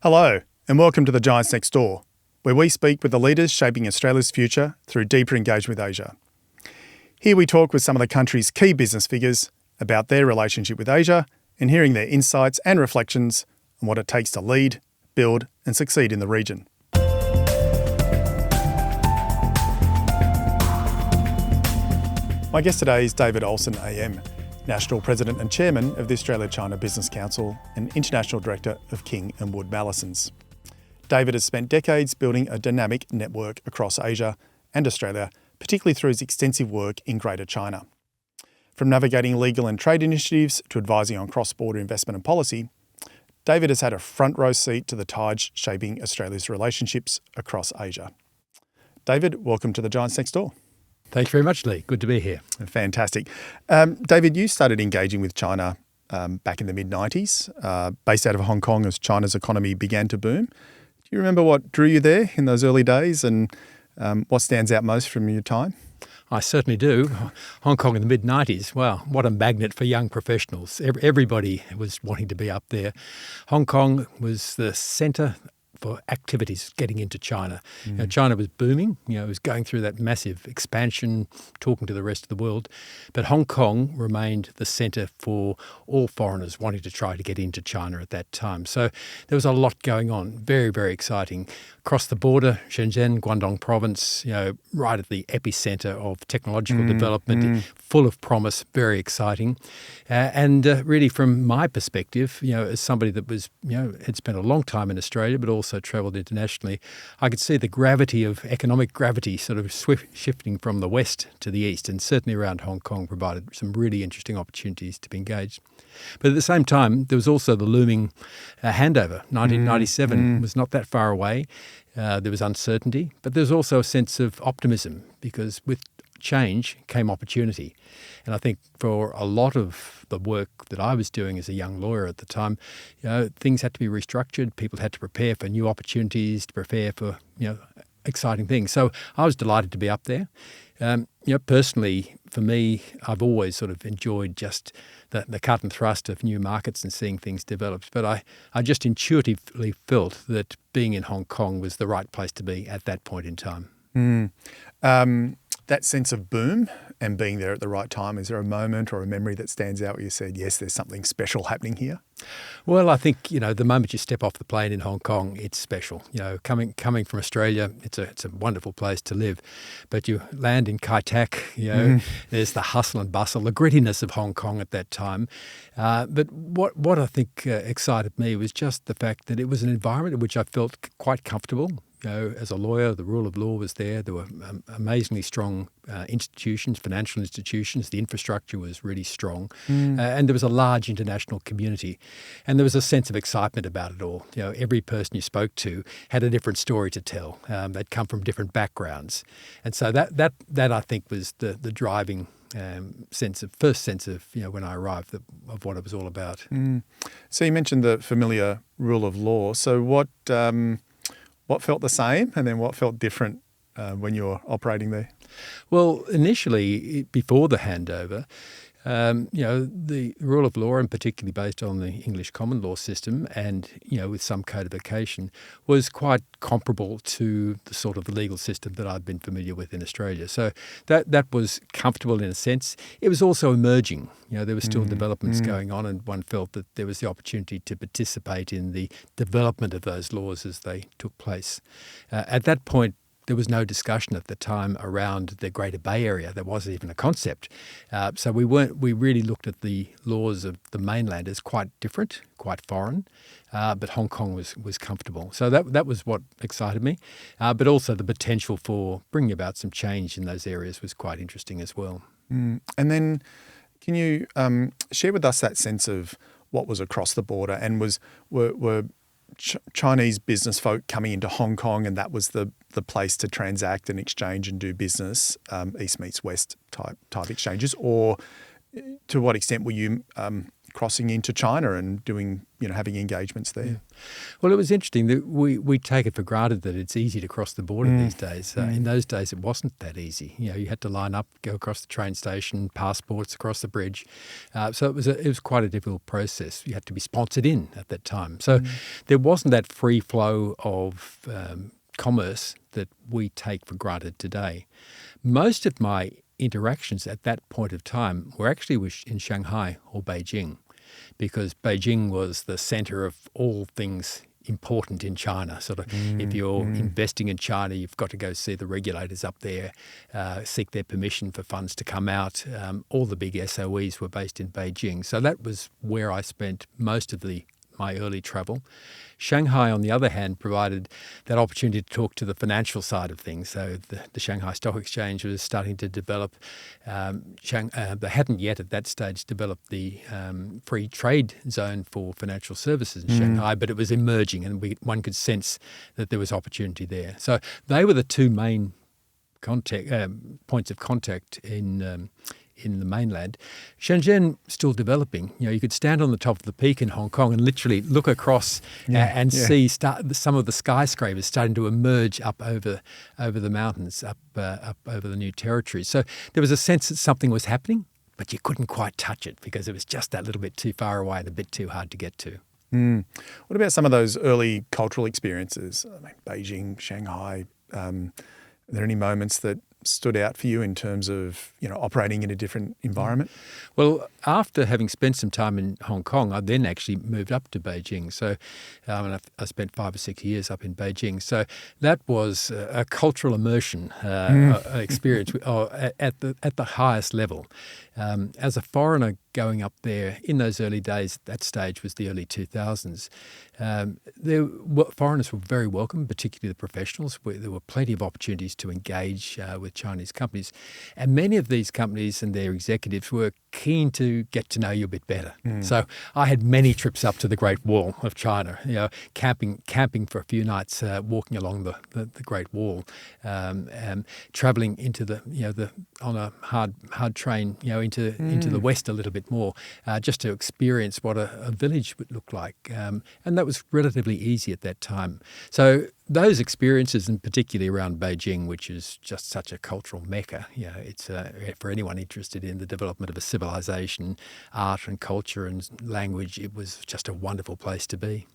Hello, and welcome to The Giants Next Door, where we speak with the leaders shaping Australia's future through deeper engagement with Asia. Here we talk with some of the country's key business figures about their relationship with Asia and hearing their insights and reflections on what it takes to lead, build and succeed in the region. My guest today is David Olsen AM, National President and Chairman of the Australia-China Business Council and International Director of King & Wood Mallesons. David has spent decades building a dynamic network across Asia and Australia, particularly through his extensive work in Greater China. From navigating legal and trade initiatives to advising on cross-border investment and policy, David has had a front row seat to the tides shaping Australia's relationships across Asia. David, welcome to The Giants Next Door. Thank you very much, Lee. Good to be here. Fantastic. David, you started engaging with China back in the mid-90s, based out of Hong Kong as China's economy began to boom. Do you remember what drew you there in those early days and what stands out most from your time? I certainly do. Hong Kong in the mid-90s, wow, what a magnet for young professionals. Everybody was wanting to be up there. Hong Kong was the centre for activities getting into China. China was booming, it was going through that massive expansion, talking to the rest of the world. But Hong Kong remained the centre for all foreigners wanting to try to get into China at that time. So there was a lot going on, very, very exciting. Across the border, Shenzhen, Guangdong province, right at the epicentre of technological development, full of promise, very exciting. And really from my perspective, as somebody that was, had spent a long time in Australia, but also travelled internationally, I could see the gravity of economic gravity sort of shifting from the west to the east, and certainly around Hong Kong provided some really interesting opportunities to be engaged. But at the same time, there was also the looming handover. 1997 was not that far away. There was uncertainty, but there was also a sense of optimism because with change came opportunity. And I think for a lot of the work that I was doing as a young lawyer at the time, things had to be restructured. People had to prepare for new opportunities, to prepare for, exciting things. So I was delighted to be up there. Personally, for me, I've always sort of enjoyed just the cut and thrust of new markets and seeing things develop. But I just intuitively felt that being in Hong Kong was the right place to be at that point in time. That sense of boom and being there at the right time, is there a moment or a memory that stands out where you said, yes, there's something special happening here? Well, I think, the moment you step off the plane in Hong Kong, it's special. Coming from Australia, it's a wonderful place to live. But you land in Kai Tak, there's the hustle and bustle, the grittiness of Hong Kong at that time. But what I think excited me was just the fact that it was an environment in which I felt quite comfortable. As a lawyer, the rule of law was there. There were amazingly strong institutions, financial institutions. The infrastructure was really strong. And there was a large international community. And there was a sense of excitement about it all. Every person you spoke to had a different story to tell. They'd come from different backgrounds. And so that I think was the driving sense of when I arrived of what it was all about. So you mentioned the familiar rule of law. So what felt the same and then what felt different when you were operating there? Well, initially, before the handover, the rule of law, and particularly based on the English common law system and, with some codification, was quite comparable to the sort of the legal system that I'd been familiar with in Australia. So that was comfortable in a sense. It was also emerging. There were still developments going on, and one felt that there was the opportunity to participate in the development of those laws as they took place. At that point, there was no discussion at the time around the Greater Bay Area. There wasn't even a concept. So we really looked at the laws of the mainland as quite different, quite foreign, but Hong Kong was comfortable. So that was what excited me. But also the potential for bringing about some change in those areas was quite interesting as well. And then can you share with us that sense of what was across the border and were Chinese business folk coming into Hong Kong and that was the place to transact and exchange and do business, East meets West type exchanges? Or to what extent were you crossing into China and doing, having engagements there? Yeah. Well, it was interesting that we take it for granted that it's easy to cross the border these days. In those days, it wasn't that easy. You had to line up, go across the train station, passports across the bridge. So it was quite a difficult process. You had to be sponsored in at that time. So there wasn't that free flow of commerce that we take for granted today. Most of my interactions at that point of time were actually in Shanghai or Beijing, because Beijing was the center of all things important in China. If you're investing in China, you've got to go see the regulators up there, seek their permission for funds to come out. All the big SOEs were based in Beijing. So that was where I spent most of my early travel. Shanghai, on the other hand, provided that opportunity to talk to the financial side of things. So the Shanghai Stock Exchange was starting to develop. They hadn't yet at that stage developed the free trade zone for financial services in Shanghai, but it was emerging, and one could sense that there was opportunity there. So they were the two main points of contact in the mainland. Shenzhen still developing. You could stand on the top of the peak in Hong Kong and literally look across and see some of the skyscrapers starting to emerge up over the mountains, up over the new territories. So there was a sense that something was happening, but you couldn't quite touch it because it was just that little bit too far away and a bit too hard to get to. What about some of those early cultural experiences? Beijing, Shanghai. Are there any moments that stood out for you in terms of, operating in a different environment? Well, after having spent some time in Hong Kong, I then actually moved up to Beijing. So I spent 5 or 6 years up in Beijing. So that was a cultural immersion experience at the highest level. As a foreigner going up there in those early days, that stage was the early 2000s, foreigners were very welcome, particularly the professionals. There were plenty of opportunities to engage with Chinese companies. And many of these companies and their executives were keen to get to know you a bit better. So I had many trips up to the Great Wall of China, camping for a few nights, walking along the Great Wall, traveling into on a hard train, into the west a little bit more, just to experience what a village would look like. And that was relatively easy at that time. So those experiences, and particularly around Beijing, which is just such a cultural mecca, it's for anyone interested in the development of a civilization, art and culture and language, it was just a wonderful place to be.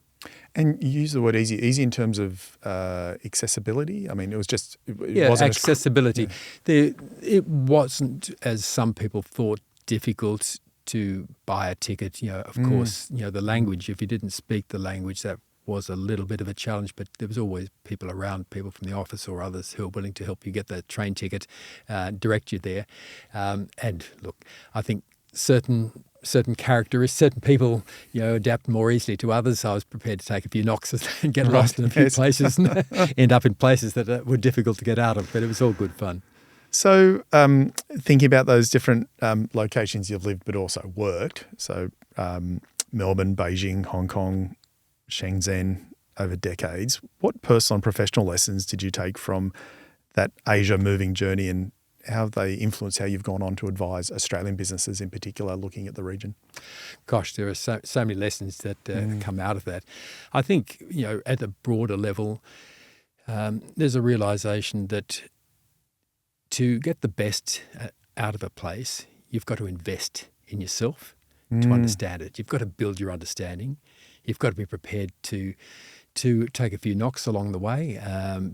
And you use the word easy. Easy in terms of accessibility? I mean, it was just... It wasn't accessibility. It wasn't, as some people thought, difficult to buy a ticket. Of course, the language, if you didn't speak the language, that was a little bit of a challenge, but there was always people around, people from the office or others who were willing to help you get that train ticket, direct you there. And look, I think certain characteristics, certain people, adapt more easily to others. I was prepared to take a few knocks and get lost in a few places and end up in places that were difficult to get out of, but it was all good fun. So thinking about those different locations you've lived but also worked, so Melbourne, Beijing, Hong Kong, Shenzhen, over decades, what personal and professional lessons did you take from that Asia moving journey, and how have they influenced how you've gone on to advise Australian businesses in particular looking at the region? Gosh, there are so many lessons that come out of that. I think, at a broader level, there's a realisation that to get the best out of a place, you've got to invest in yourself to understand it. You've got to build your understanding. You've got to be prepared to take a few knocks along the way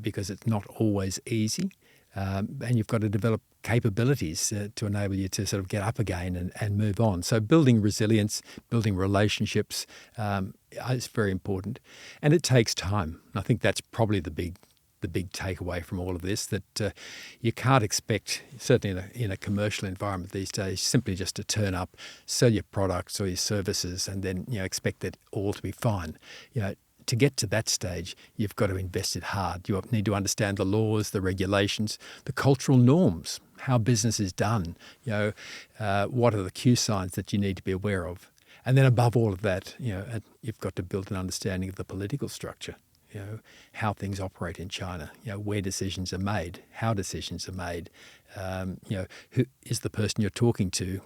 because it's not always easy. And you've got to develop capabilities to enable you to sort of get up again and move on. So building resilience, building relationships is very important. And it takes time. I think that's probably the big takeaway from all of this, that you can't expect, certainly in a commercial environment these days, simply just to turn up, sell your products or your services and then expect it all to be fine. To get to that stage, you've got to invest it hard. You need to understand the laws, the regulations, the cultural norms, how business is done, what are the cue signs that you need to be aware of. And then above all of that, you've got to build an understanding of the political structure. how things operate in China, where decisions are made, how decisions are made, who is the person you're talking to,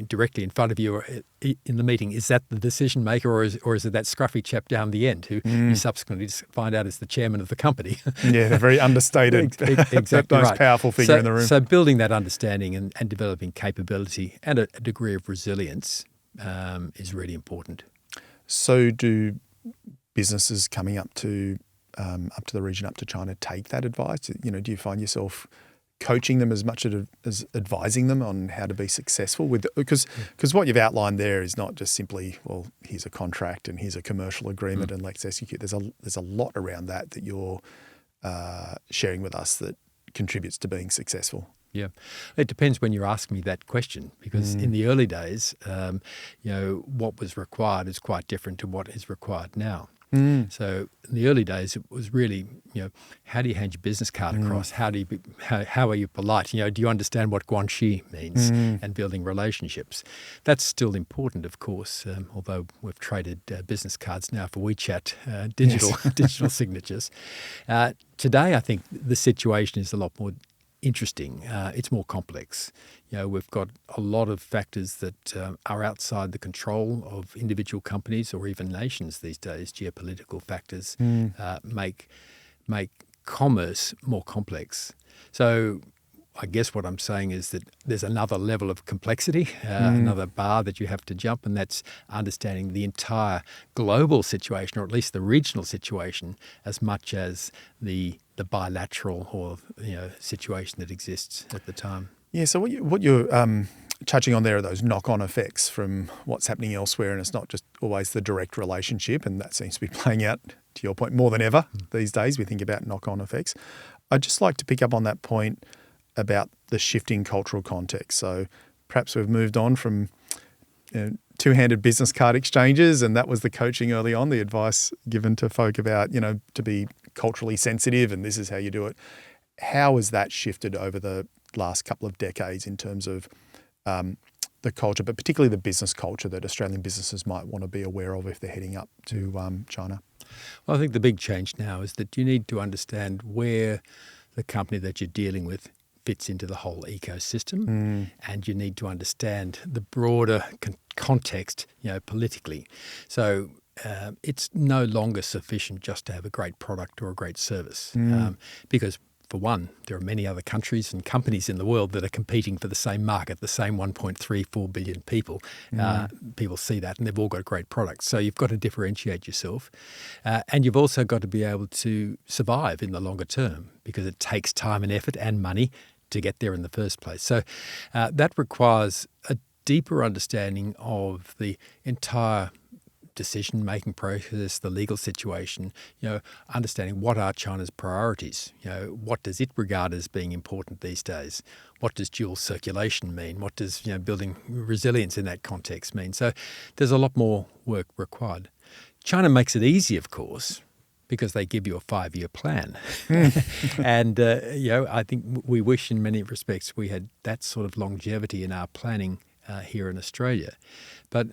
directly in front of you or in the meeting. Is that the decision maker, or is it that scruffy chap down the end who you subsequently find out is the chairman of the company? Yeah, they're very understated. Exactly most right. powerful figure in the room. So building that understanding and developing capability and a degree of resilience is really important. So do businesses coming up to the region, up to China, take that advice? Do you find yourself coaching them as much as advising them on how to be successful with? Because what you've outlined there is not just simply, well, here's a contract and here's a commercial agreement and let's execute. There's a lot around that you're sharing with us that contributes to being successful. Yeah, it depends when you're asking me that question, because in the early days, what was required is quite different to what is required now. So in the early days, it was really, how do you hand your business card across? How are you polite? Do you understand what guanxi means? And building relationships. That's still important, of course, although we've traded business cards now for WeChat digital signatures. Today, I think the situation is a lot more interesting. It's more complex. We've got a lot of factors that are outside the control of individual companies or even nations these days. Geopolitical factors make commerce more complex. So I guess what I'm saying is that there's another level of complexity, another bar that you have to jump, and that's understanding the entire global situation, or at least the regional situation, as much as the bilateral or situation that exists at the time. Yeah. So what you're touching on there are those knock-on effects from what's happening elsewhere, and it's not just always the direct relationship, and that seems to be playing out, to your point, more than ever these days. We think about knock-on effects. I'd just like to pick up on that point about the shifting cultural context. So perhaps we've moved on from two-handed business card exchanges, and that was the coaching early on, the advice given to folk about, to be culturally sensitive and this is how you do it. How has that shifted over the last couple of decades in terms of the culture, but particularly the business culture that Australian businesses might want to be aware of if they're heading up to China? Well, I think the big change now is that you need to understand where the company that you're dealing with fits into the whole ecosystem, and you need to understand the broader context, politically. So it's no longer sufficient just to have a great product or a great service, because for one, there are many other countries and companies in the world that are competing for the same market, the same 1.34 billion people. People see that and they've all got great products. So you've got to differentiate yourself. And you've also got to be able to survive in the longer term, because it takes time and effort and money to get there in the first place. So that requires a deeper understanding of the entire decision-making process, the legal situation, understanding what are China's priorities, what does it regard as being important these days, what does dual circulation mean, what does building resilience in that context mean. So there's a lot more work required. China makes it easy, of course, because they give you a 5-year plan. And, I think we wish in many respects we had that sort of longevity in our planning here in Australia. But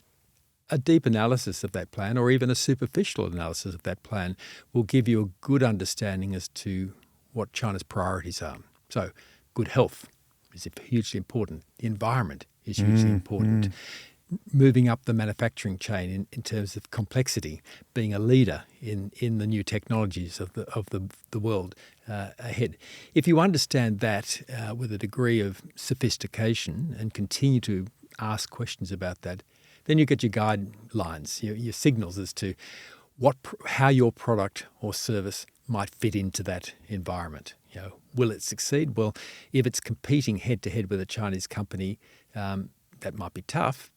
a deep analysis of that plan, or even a superficial analysis of that plan, will give you a good understanding as to what China's priorities are. So good health is hugely important. The environment is hugely important. Moving up the manufacturing chain in terms of complexity, being a leader in the new technologies of the world ahead. If you understand that with a degree of sophistication and continue to ask questions about that, then you get your guidelines, your signals as to how your product or service might fit into that environment. Will it succeed? Well, if it's competing head-to-head with a Chinese company, that might be tough.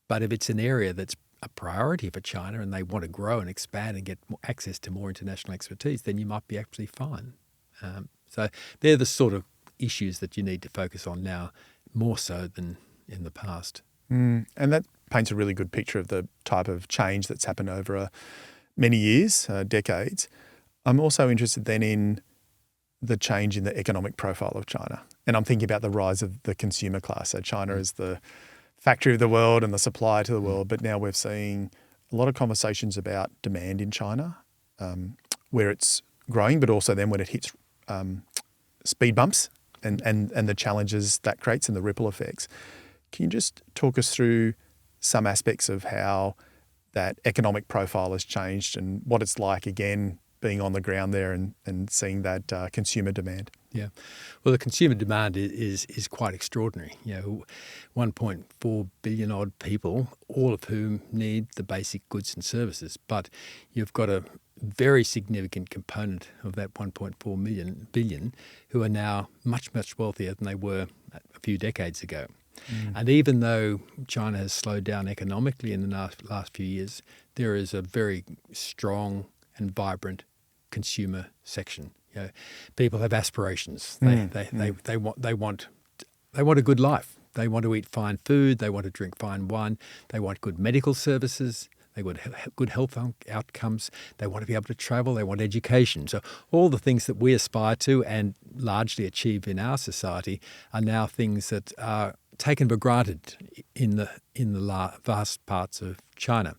But if it's an area that's a priority for China and they want to grow and expand and get more access to more international expertise, then you might be actually fine. So they're the sort of issues that you need to focus on now, more so than in the past. And that paints a really good picture of the type of change that's happened over many years, decades. I'm also interested then in the change in the economic profile of China. And I'm thinking about the rise of the consumer class. So China is the factory of the world and the supplier to the world, but now we're seeing a lot of conversations about demand in China. where it's growing, but also then when it hits speed bumps and the challenges that creates and the ripple effects. Can you just talk us through some aspects of how that economic profile has changed and what it's like, again, being on the ground there and seeing that consumer demand? Yeah, well, the consumer demand is quite extraordinary. 1.4 billion odd people, all of whom need the basic goods and services. But you've got a very significant component of that 1.4 billion who are now much, much wealthier than they were a few decades ago. And even though China has slowed down economically in the last few years, there is a very strong and vibrant consumer section. People have aspirations. They want a good life. They want to eat fine food. They want to drink fine wine. They want good medical services. They want good health outcomes. They want to be able to travel. They want education. So all the things that we aspire to and largely achieve in our society are now things that are taken for granted in the vast parts of China.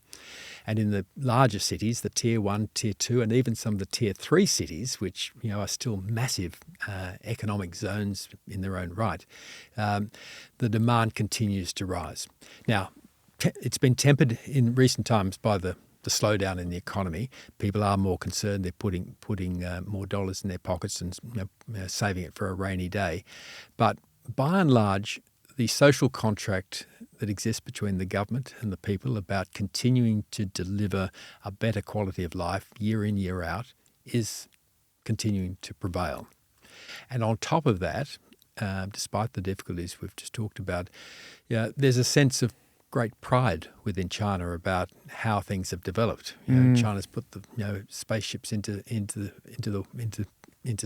And in the larger cities, the Tier 1, Tier 2, and even some of the Tier 3 cities, which are still massive economic zones in their own right, the demand continues to rise. Now, it's been tempered in recent times by the slowdown in the economy. People are more concerned. They're putting more dollars in their pockets and saving it for a rainy day. But by and large, the social contract that exists between the government and the people about continuing to deliver a better quality of life year in, year out is continuing to prevail. And on top of that, despite the difficulties we've just talked about, there's a sense of great pride within China about how things have developed. China's put the spaceships into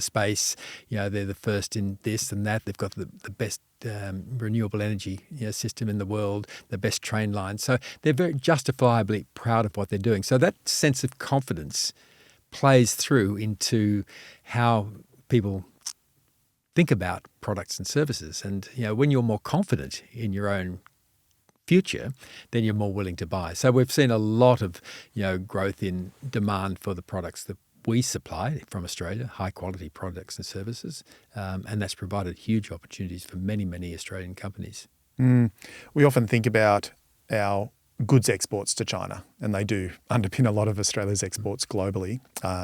space. They're the first in this and that. They've got the best renewable energy system in the world, the best train lines. So they're very justifiably proud of what they're doing. So that sense of confidence plays through into how people think about products and services. And when you're more confident in your own future, then you're more willing to buy. So we've seen a lot of growth in demand for the products that we supply from Australia, high quality products and services, and that's provided huge opportunities for many, many Australian companies. We often think about our goods exports to China, and they do underpin a lot of Australia's exports globally.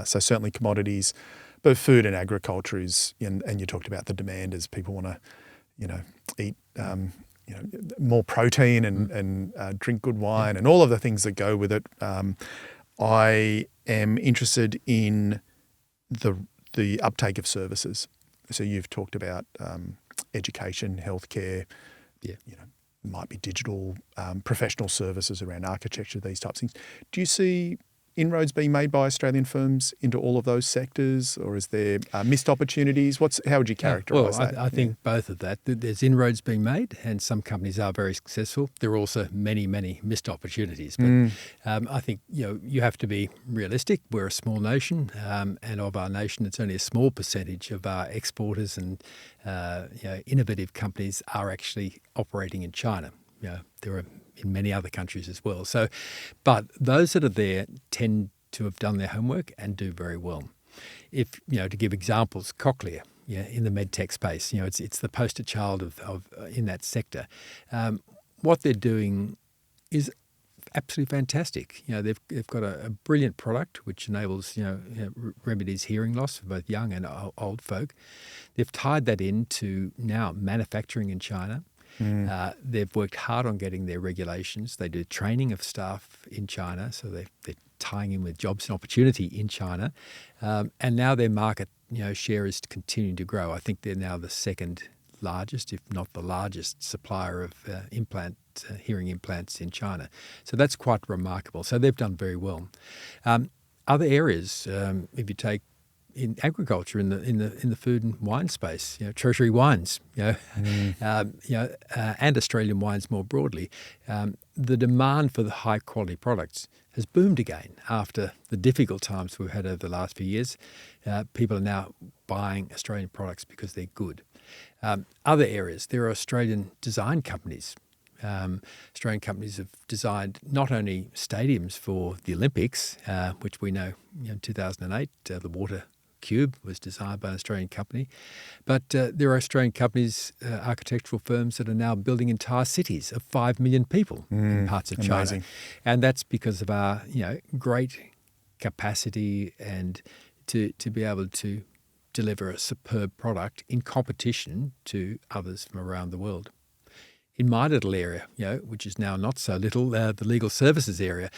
So certainly commodities, but food and agriculture is, and you talked about the demand as people want to, eat more protein and drink good wine and all of the things that go with it. I am interested in the uptake of services. So you've talked about education, healthcare, might be digital, professional services around architecture, these types of things. Do you see inroads being made by Australian firms into all of those sectors, or is there missed opportunities? How would you characterise that? I think both of that. There's inroads being made, and some companies are very successful. There are also many, many missed opportunities. But I think you have to be realistic. We're a small nation, and of our nation, it's only a small percentage of our exporters and innovative companies are actually operating in China. There are in many other countries as well. So, but those that are there tend to have done their homework and do very well. If to give examples, Cochlear, in the medtech space, it's the poster child of in that sector. What they're doing is absolutely fantastic. They've got a brilliant product which enables remedies hearing loss for both young and old folk. They've tied that into now manufacturing in China. They've worked hard on getting their regulations. They do training of staff in China, so they're tying in with jobs and opportunity in China. And now their market share is continuing to grow. I think they're now the second largest, if not the largest, supplier of hearing implants in China. So that's quite remarkable. So they've done very well. Other areas, if you take in agriculture, in the food and wine space, Treasury Wines, and Australian wines more broadly, the demand for the high quality products has boomed again after the difficult times we've had over the last few years. People are now buying Australian products because they're good. Other areas, there are Australian design companies Australian companies have designed not only stadiums for the Olympics, which we know, in 2008, the Water Cube was designed by an Australian company, but there are Australian companies, architectural firms, that are now building entire cities of 5 million people in parts of China. Amazing. And that's because of our great capacity and to be able to deliver a superb product in competition to others from around the world. In my little area, which is now not so little, the legal services area,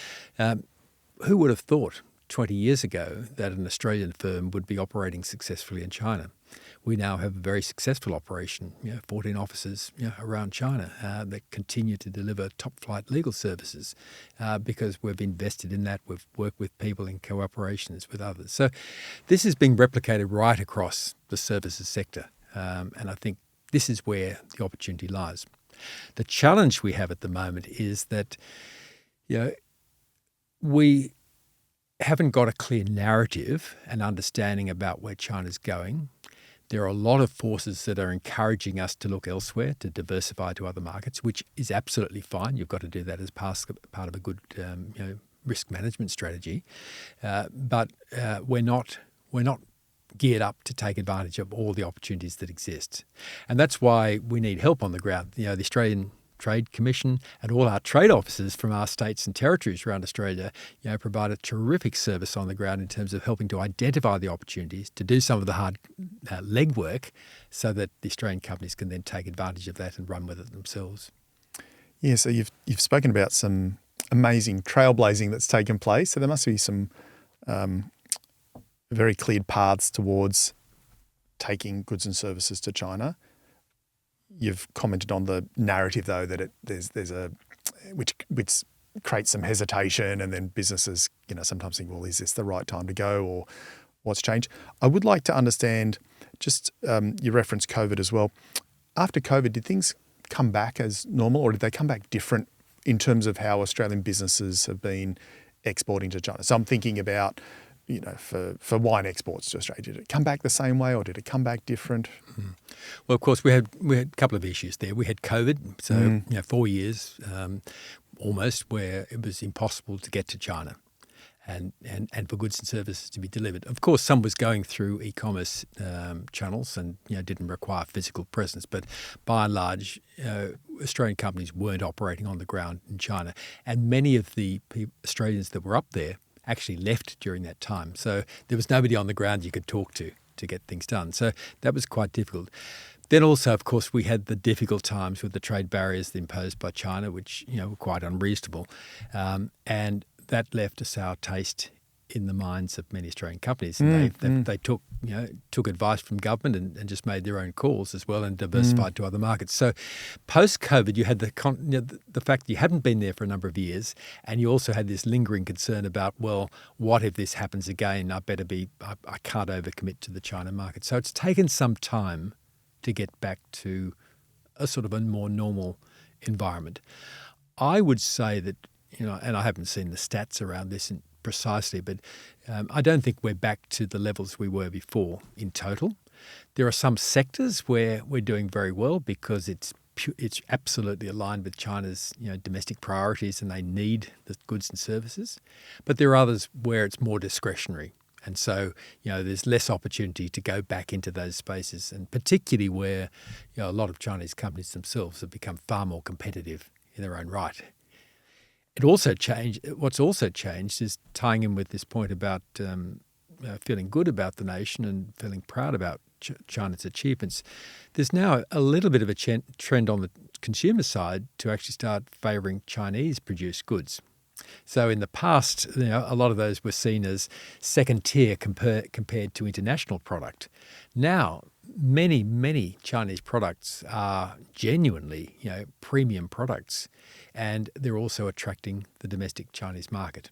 who would have thought 20 years ago that an Australian firm would be operating successfully in China? We now have a very successful operation, 14 offices around China that continue to deliver top-flight legal services because we've invested in that. We've worked with people in cooperations with others. So this is being replicated right across the services sector, and I think this is where the opportunity lies. The challenge we have at the moment is that we haven't got a clear narrative and understanding about where China's going. There are a lot of forces that are encouraging us to look elsewhere, to diversify to other markets, which is absolutely fine. You've got to do that as part of a good risk management strategy. But we're not geared up to take advantage of all the opportunities that exist. And that's why we need help on the ground. The Australian Trade Commission and all our trade officers from our states and territories around Australia, provide a terrific service on the ground in terms of helping to identify the opportunities, to do some of the hard legwork, so that the Australian companies can then take advantage of that and run with it themselves. Yeah, so you've spoken about some amazing trailblazing that's taken place. So there must be some very cleared paths towards taking goods and services to China. You've commented on the narrative, though, that there's a which creates some hesitation, and then businesses, sometimes think, well, is this the right time to go, or what's changed? I would like to understand, just you referenced COVID as well. After COVID, did things come back as normal, or did they come back different in terms of how Australian businesses have been exporting to China? So I'm thinking about, for wine exports to Australia, did it come back the same way, or did it come back different? Well, of course, we had a couple of issues there. We had COVID, so 4 years almost, where it was impossible to get to China, and for goods and services to be delivered. Of course, some was going through e-commerce channels and didn't require physical presence, but by and large, Australian companies weren't operating on the ground in China, and many of the Australians that were up there actually left during that time. So there was nobody on the ground you could talk to get things done. So that was quite difficult. Then also, of course, we had the difficult times with the trade barriers imposed by China, which were quite unreasonable. And that left a sour taste in the minds of many Australian companies. And they took advice from government and just made their own calls as well, and diversified to other markets. So post-COVID, you had the fact that you hadn't been there for a number of years, and you also had this lingering concern about, well, what if this happens again? I can't overcommit to the China market. So it's taken some time to get back to a sort of a more normal environment. I would say that, and I haven't seen the stats around this precisely, but I don't think we're back to the levels we were before in total. There are some sectors where we're doing very well because it's absolutely aligned with China's domestic priorities, and they need the goods and services. But there are others where it's more discretionary, and so there's less opportunity to go back into those spaces, and particularly where a lot of Chinese companies themselves have become far more competitive in their own right. What's also changed is tying in with this point about feeling good about the nation and feeling proud about China's achievements. There's now a little bit of a trend on the consumer side to actually start favouring Chinese-produced goods. So in the past, a lot of those were seen as second tier compared to international product. Now, many Chinese products are genuinely, premium products, and they're also attracting the domestic Chinese market.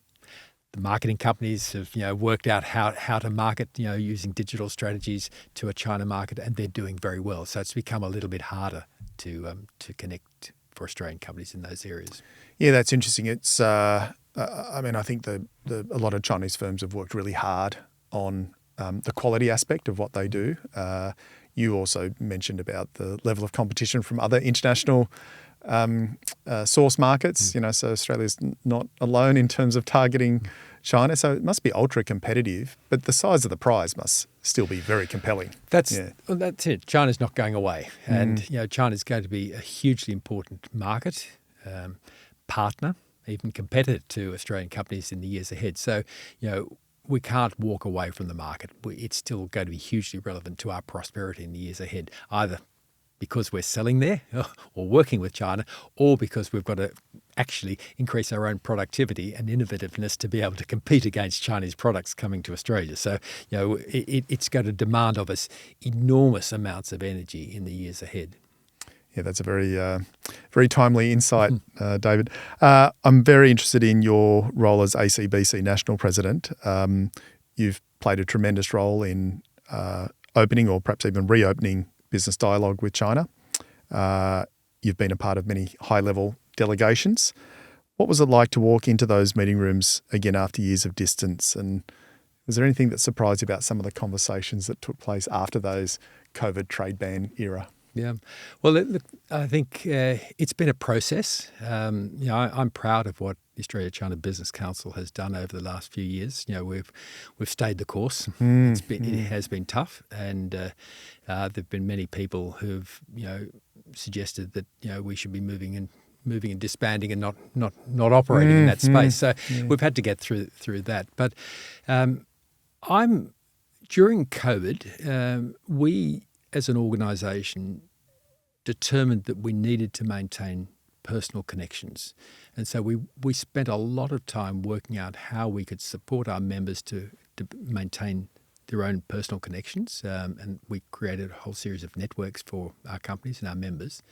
The marketing companies have, worked out how to market, using digital strategies to a China market, and they're doing very well. So it's become a little bit harder to connect for Australian companies in those areas. Yeah, that's interesting. It's, I think a lot of Chinese firms have worked really hard on the quality aspect of what they do. You also mentioned about the level of competition from other international source markets. So Australia's not alone in terms of targeting China. So it must be ultra competitive, but the size of the prize must still be very compelling. That's it. China's not going away, and China's going to be a hugely important market, partner, even competitor to Australian companies in the years ahead. So we can't walk away from the market. It's still going to be hugely relevant to our prosperity in the years ahead, either because we're selling there or working with China, or because we've got to actually increase our own productivity and innovativeness to be able to compete against Chinese products coming to Australia. So, it's going to demand of us enormous amounts of energy in the years ahead. Yeah, that's a very, very timely insight, David. I'm very interested in your role as ACBC National President. You've played a tremendous role in opening or perhaps even reopening business dialogue with China. You've been a part of many high-level delegations. What was it like to walk into those meeting rooms again after years of distance? And was there anything that surprised you about some of the conversations that took place after those COVID trade ban era? Yeah. Well, look, I think it's been a process. I'm proud of what the Australia-China Business Council has done over the last few years. We've stayed the course. It has been tough, and there've been many people who've suggested that we should be moving and disbanding and not operating in that space. So we've had to get through that. But during COVID, we as an organisation determined that we needed to maintain personal connections. And so we spent a lot of time working out how we could support our members to maintain their own personal connections. And we created a whole series of networks for our companies and our members.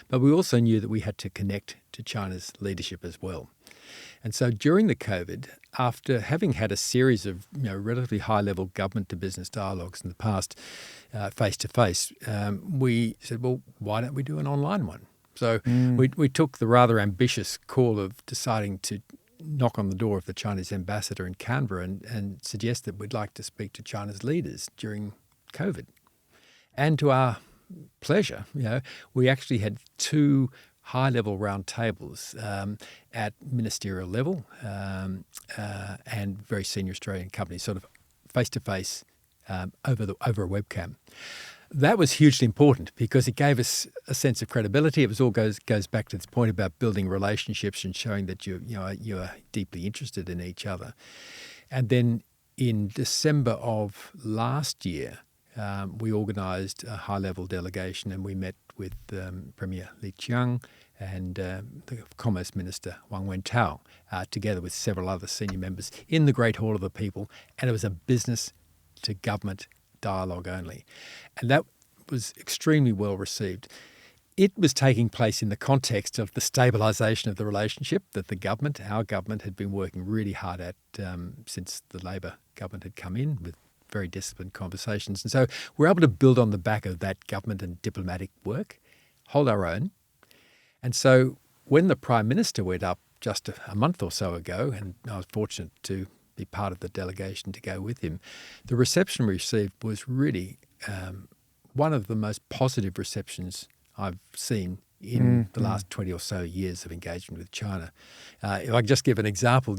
But we also knew that we had to connect to China's leadership as well. And so during the COVID, after having had a series of relatively high-level government-to-business dialogues in the past, face-to-face, we said, well, why don't we do an online one? So we took the rather ambitious call of deciding to knock on the door of the Chinese ambassador in Canberra and suggest that we'd like to speak to China's leaders during COVID. And to our pleasure, we actually had 2 high-level round tables at ministerial level and very senior Australian companies, sort of face-to-face over a webcam. That was hugely important because it gave us a sense of credibility. It all goes back to this point about building relationships and showing that you are deeply interested in each other. And then in December of last year, we organised a high-level delegation and we met with Premier Li Qiang and the Commerce Minister Wang Wentao, together with several other senior members in the Great Hall of the People, and it was a business-to-government dialogue only. And that was extremely well received. It was taking place in the context of the stabilisation of the relationship that our government, had been working really hard at since the Labor government had come in with very disciplined conversations. And so we're able to build on the back of that government and diplomatic work, hold our own. And so when the Prime Minister went up just a month or so ago, and I was fortunate to be part of the delegation to go with him, the reception we received was really one of the most positive receptions I've seen in the last 20 or so years of engagement with China. If I can just give an example,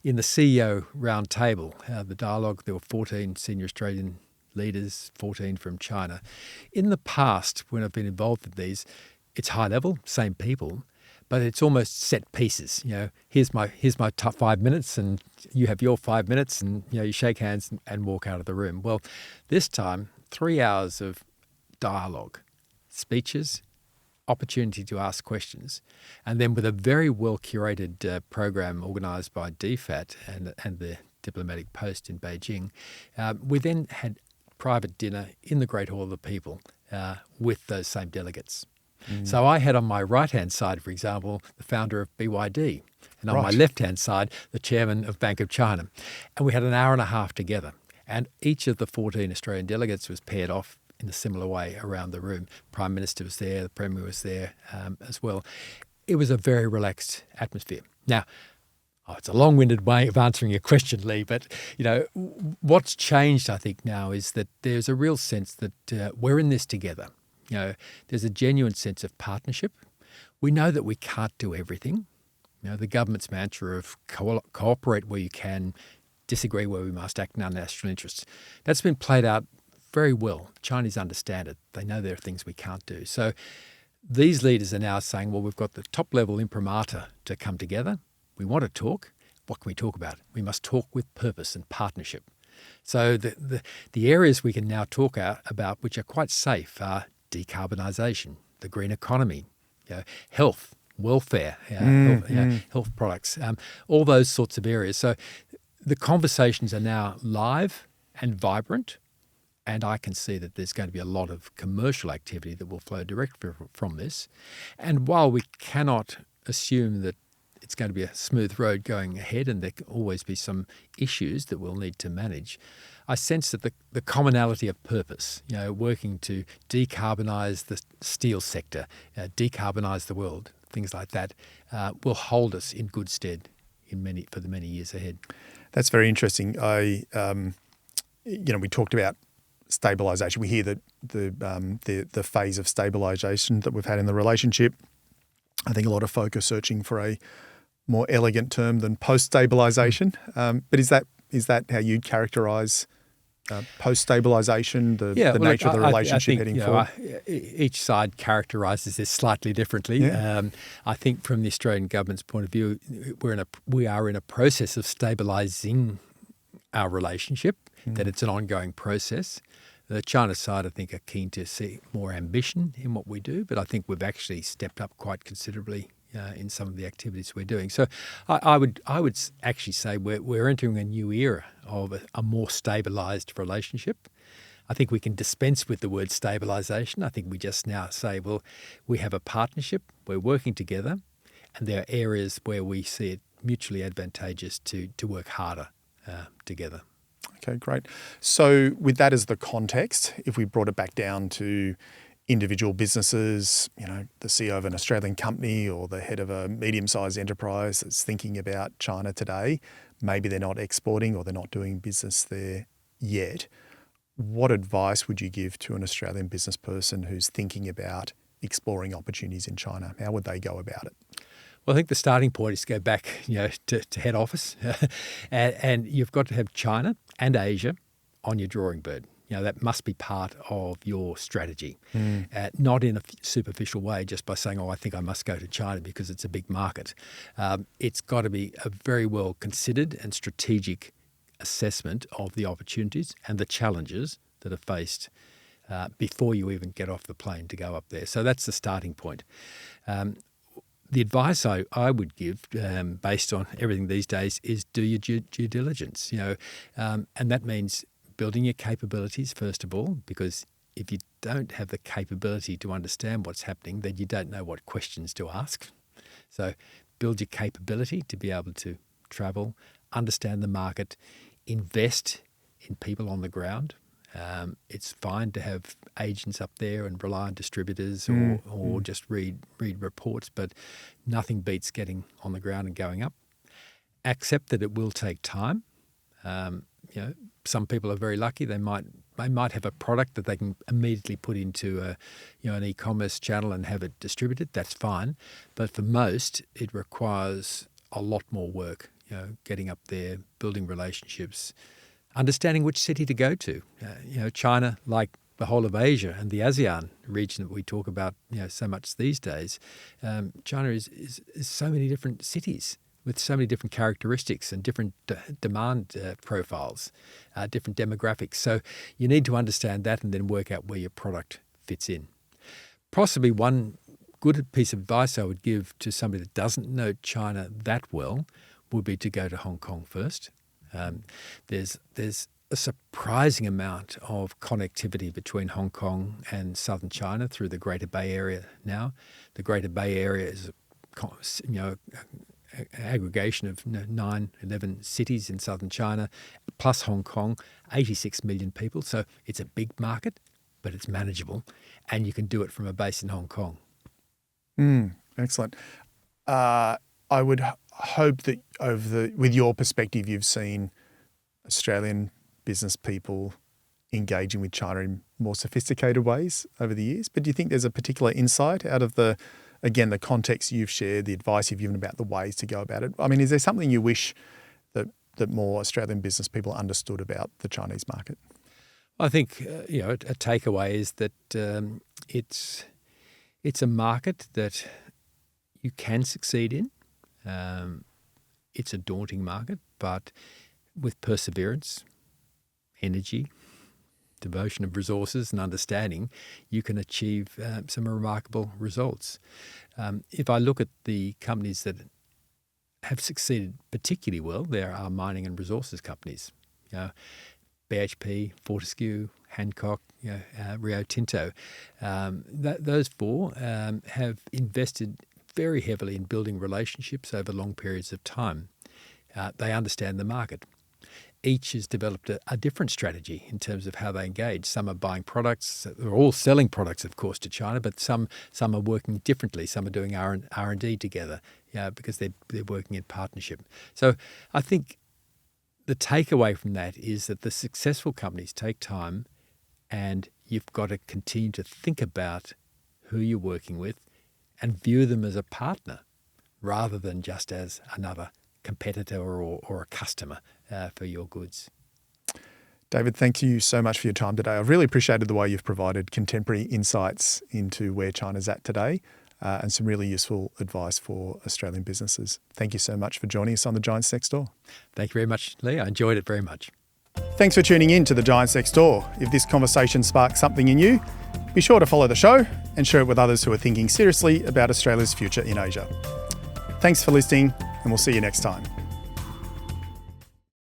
in the CEO round table, the dialogue, there were 14 senior Australian leaders, 14 from China. In the past, when I've been involved in these, it's high level, same people, but it's almost set pieces. Here's my top 5 minutes, and you have your 5 minutes, and you shake hands and walk out of the room. Well, this time, 3 hours of dialogue, speeches, opportunity to ask questions, and then with a very well curated program organised by DFAT and the diplomatic post in Beijing, we then had private dinner in the Great Hall of the People with those same delegates. So I had on my right-hand side, for example, the founder of BYD, and on my left-hand side, the chairman of Bank of China. And we had an hour and a half together. And each of the 14 Australian delegates was paired off in a similar way around the room. Prime Minister was there, the Premier was there as well. It was a very relaxed atmosphere. Now, it's a long-winded way of answering your question, Lee, but what's changed, I think, now is that there's a real sense that we're in this together. There's a genuine sense of partnership. We know that we can't do everything. The government's mantra of cooperate where you can, disagree where we must, act in our national interests. That's been played out very well. Chinese understand it. They know there are things we can't do. So these leaders are now saying, well, we've got the top-level imprimatur to come together. We want to talk. What can we talk about? We must talk with purpose and partnership. So the areas we can now talk about, which are quite safe, are decarbonisation, the green economy, health, welfare, health products, all those sorts of areas. So the conversations are now live and vibrant, and I can see that there's going to be a lot of commercial activity that will flow directly from this. And while we cannot assume that it's going to be a smooth road going ahead and there can always be some issues that we'll need to manage, I sense that the commonality of purpose, working to decarbonise the steel sector, decarbonise the world, things like that, will hold us in good stead for the many years ahead. That's very interesting. We talked about stabilisation. We hear that the phase of stabilisation that we've had in the relationship. I think a lot of folk are searching for a more elegant term than post-stabilisation. But is that how you'd characterise post-stabilisation, the nature of the relationship heading forward? Each side characterises this slightly differently. Yeah. I think from the Australian government's point of view, we are in a process of stabilising our relationship, that it's an ongoing process. The China side, I think, are keen to see more ambition in what we do, but I think we've actually stepped up quite considerably in some of the activities we're doing. So I would actually say we're entering a new era of a more stabilised relationship. I think we can dispense with the word stabilisation. I think we just now say, well, we have a partnership, we're working together, and there are areas where we see it mutually advantageous to work harder together. Okay, great. So with that as the context, if we brought it back down to individual businesses, the CEO of an Australian company or the head of a medium-sized enterprise that's thinking about China today, maybe they're not exporting or they're not doing business there yet. What advice would you give to an Australian business person who's thinking about exploring opportunities in China? How would they go about it? Well, I think the starting point is to go back, to head office, and you've got to have China and Asia on your drawing board. That must be part of your strategy, not in a superficial way, just by saying, I think I must go to China because it's a big market. It's got to be a very well considered and strategic assessment of the opportunities and the challenges that are faced before you even get off the plane to go up there. So that's the starting point. The advice I would give, based on everything these days, is do your due diligence. And that means building your capabilities first of all, because if you don't have the capability to understand what's happening, then you don't know what questions to ask. So build your capability to be able to travel, understand the market, invest in people on the ground. It's fine to have agents up there and rely on distributors or just read reports, but nothing beats getting on the ground and going up. Accept that it will take time. Some people are very lucky. They might have a product that they can immediately put into an e-commerce channel and have it distributed. That's fine, but for most, it requires a lot more work. Getting up there, building relationships, understanding which city to go to. China, like the whole of Asia and the ASEAN region that we talk about, so much these days. China is so many different cities with so many different characteristics and different demand profiles, different demographics. So you need to understand that and then work out where your product fits in. Possibly one good piece of advice I would give to somebody that doesn't know China that well would be to go to Hong Kong first. There's a surprising amount of connectivity between Hong Kong and southern China through the Greater Bay Area now. The Greater Bay Area is aggregation of 11 cities in southern China, plus Hong Kong, 86 million people. So it's a big market, but it's manageable, and you can do it from a base in Hong Kong. Excellent. I would hope that with your perspective, you've seen Australian business people engaging with China in more sophisticated ways over the years. But do you think there's a particular insight out of the again, the context you've shared, the advice you've given about the ways to go about it. I mean, is there something you wish that more Australian business people understood about the Chinese market? I think a takeaway is that it's a market that you can succeed in. It's a daunting market, but with perseverance, energy, devotion of resources and understanding, you can achieve some remarkable results. If I look at the companies that have succeeded particularly well, there are mining and resources companies. BHP, Fortescue, Hancock, Rio Tinto. Those four have invested very heavily in building relationships over long periods of time. They understand the market. Each has developed a different strategy in terms of how they engage. Some are buying products. They're all selling products, of course, to China, but some are working differently. Some are doing R&D together because they're working in partnership. So I think the takeaway from that is that the successful companies take time, and you've got to continue to think about who you're working with and view them as a partner rather than just as another competitor or a customer for your goods. David, thank you so much for your time today. I've really appreciated the way you've provided contemporary insights into where China's at today and some really useful advice for Australian businesses. Thank you so much for joining us on The Giants Next Door. Thank you very much, Lee. I enjoyed it very much. Thanks for tuning in to The Giants Next Door. If this conversation sparked something in you, be sure to follow the show and share it with others who are thinking seriously about Australia's future in Asia. Thanks for listening, and we'll see you next time.